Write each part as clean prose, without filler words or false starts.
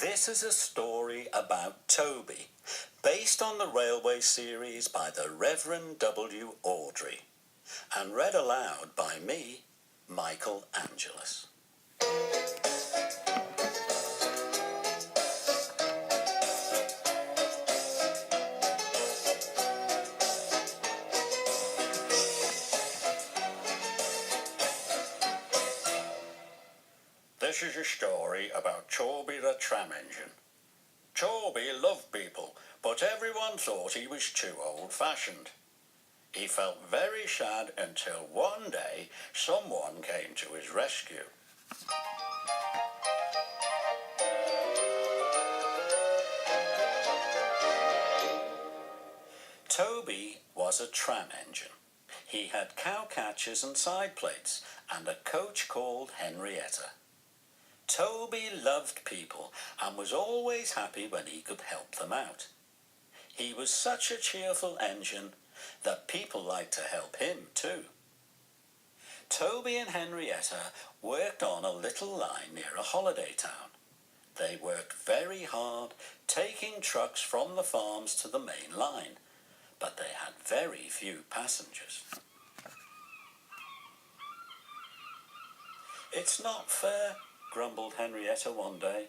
This is a story about Toby, based on the railway series by the Reverend W. Awdry, and read aloud by me, Michael Angelis. This is a story about Toby the tram engine. Toby loved people, but everyone thought he was too old-fashioned. He felt very sad until one day someone came to his rescue. Toby was a tram engine. He had cow catchers and side plates, and a coach called Henrietta. Toby loved people and was always happy when he could help them out. He was such a cheerful engine that people liked to help him too. Toby and Henrietta worked on a little line near a holiday town. They worked very hard, taking trucks from the farms to the main line, but they had very few passengers. "It's not fair," grumbled Henrietta one day.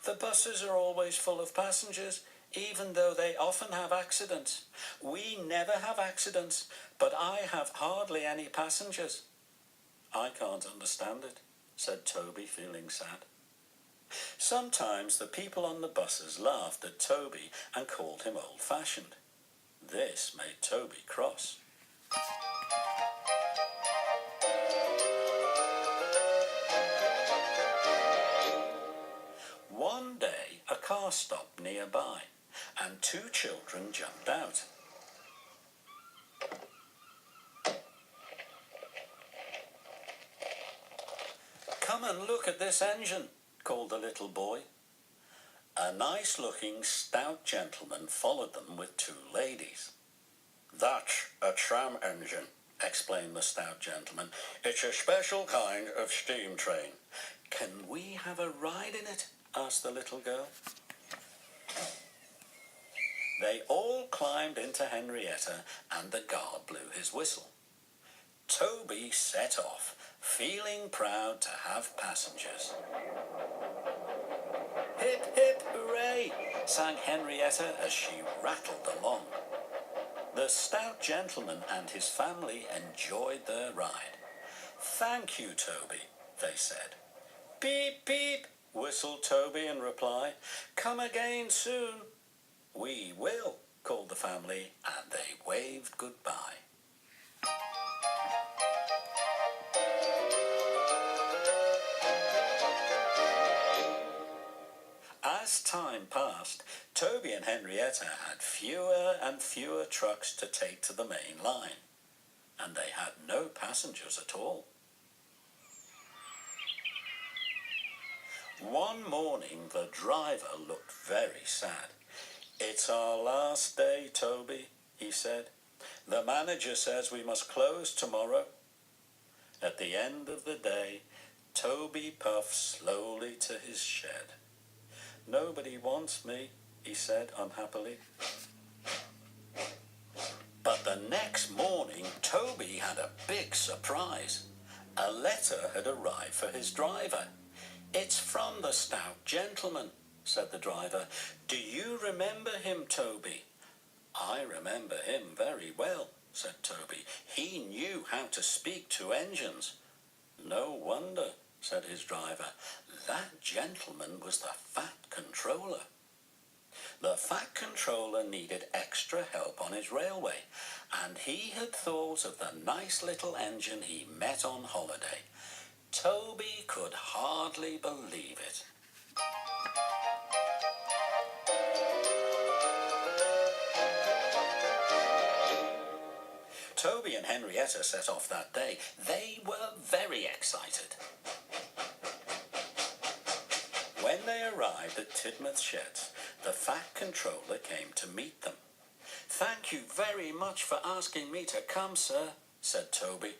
"The buses are always full of passengers, even though they often have accidents. We never have accidents, but I have hardly any passengers." "I can't understand it," said Toby, feeling sad. Sometimes the people on the buses laughed at Toby and called him old-fashioned. This made Toby cross. One day, a car stopped nearby, and two children jumped out. "Come and look at this engine," called the little boy. A nice-looking, stout gentleman followed them with two ladies. "That's a tram engine," explained the stout gentleman. "It's a special kind of steam train." "Can we have a ride in it?" asked the little girl. They all climbed into Henrietta, and the guard blew his whistle. Toby set off, feeling proud to have passengers. "Hip, hip, hooray!" sang Henrietta as she rattled along. The stout gentleman and his family enjoyed their ride. "Thank you, Toby," they said. "Beep, beep," whistled Toby in reply. "Come again soon." "We will," called the family, and they waved goodbye. As time passed, Toby and Henrietta had fewer and fewer trucks to take to the main line, and they had no passengers at all. One morning, the driver looked very sad. "It's our last day, Toby," he said. "The manager says we must close tomorrow." At the end of the day, Toby puffed slowly to his shed. "Nobody wants me," he said unhappily. But the next morning, Toby had a big surprise. A letter had arrived for his driver. "It's from the stout gentleman," said the driver. "Do you remember him, Toby?" "I remember him very well," said Toby. "He knew how to speak to engines." "No wonder," said his driver. "That gentleman was the Fat Controller." The Fat Controller needed extra help on his railway, and he had thought of the nice little engine he met on holiday. Toby could hardly believe it. Toby and Henrietta set off that day. They were very excited. When they arrived at Tidmouth Sheds, the Fat Controller came to meet them. "Thank you very much for asking me to come, sir," said Toby.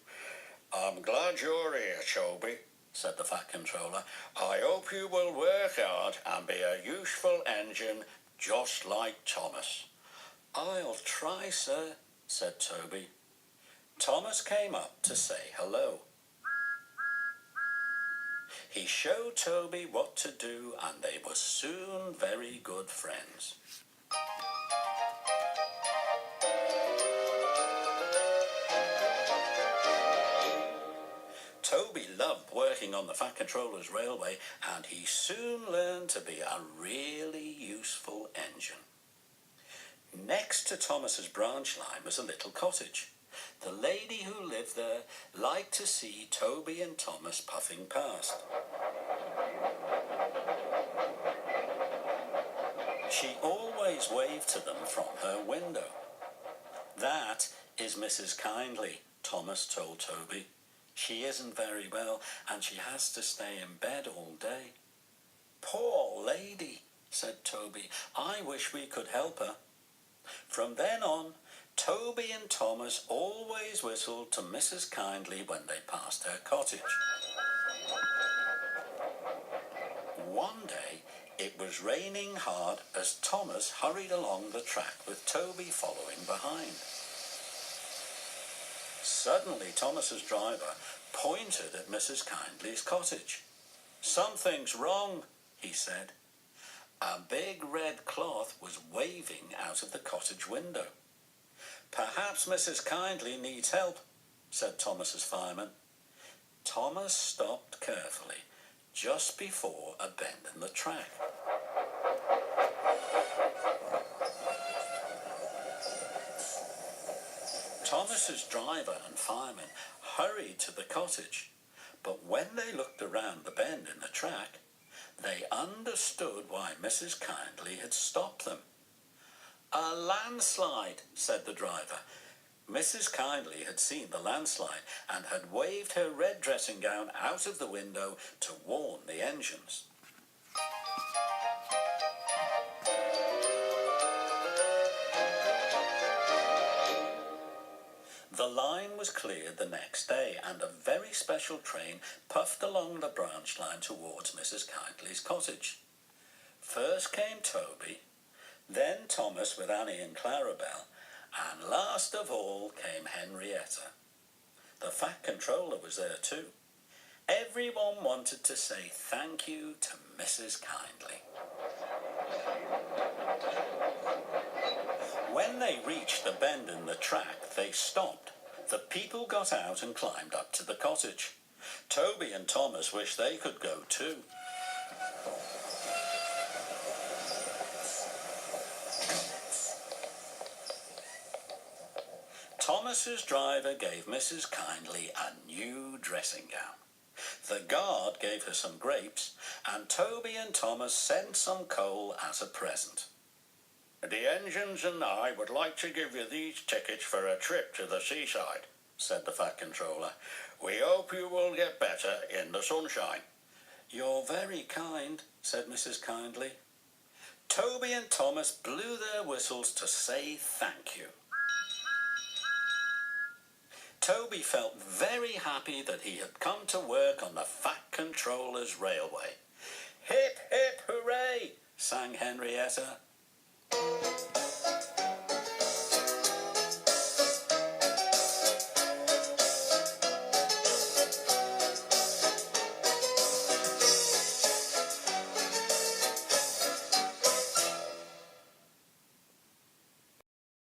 "I'm glad you're here, Toby," said the Fat Controller. "I hope you will work hard and be a useful engine just like Thomas." "I'll try, sir," said Toby. Thomas came up to say hello. He showed Toby what to do, and they were soon very good friends. Toby loved working on the Fat Controller's railway, and he soon learned to be a really useful engine. Next to Thomas's branch line was a little cottage. The lady who lived there liked to see Toby and Thomas puffing past. She always waved to them from her window. "That is Mrs. Kindly," Thomas told Toby. "She isn't very well, and she has to stay in bed all day." "Poor lady," said Toby. "I wish we could help her." From then on, Toby and Thomas always whistled to Mrs. Kindly when they passed her cottage. One day, it was raining hard as Thomas hurried along the track with Toby following behind. Suddenly, Thomas's driver pointed at Mrs. Kindly's cottage. "Something's wrong," he said. A big red cloth was waving out of the cottage window. "Perhaps Mrs. Kindly needs help," said Thomas's fireman. Thomas stopped carefully just before a bend in the track. Thomas's driver and fireman hurried to the cottage, but when they looked around the bend in the track, they understood why Mrs. Kindly had stopped them. "A landslide," said the driver. Mrs. Kindly had seen the landslide and had waved her red dressing gown out of the window to warn the engines. The line was cleared the next day, and a very special train puffed along the branch line towards Mrs. Kindly's cottage. First came Toby, then Thomas with Annie and Clarabelle, and last of all came Henrietta. The Fat Controller was there too. Everyone wanted to say thank you to Mrs. Kindly. When they reached the bend in the track, they stopped. The people got out and climbed up to the cottage. Toby and Thomas wished they could go too. Thomas's driver gave Mrs. Kindly a new dressing gown. The guard gave her some grapes, and Toby and Thomas sent some coal as a present. "The engines and I would like to give you these tickets for a trip to the seaside," said the Fat Controller. "We hope you will get better in the sunshine." "You're very kind," said Mrs. Kindly. Toby and Thomas blew their whistles to say thank you. Toby felt very happy that he had come to work on the Fat Controller's railway. "Hip, hip, hooray!" sang Henrietta.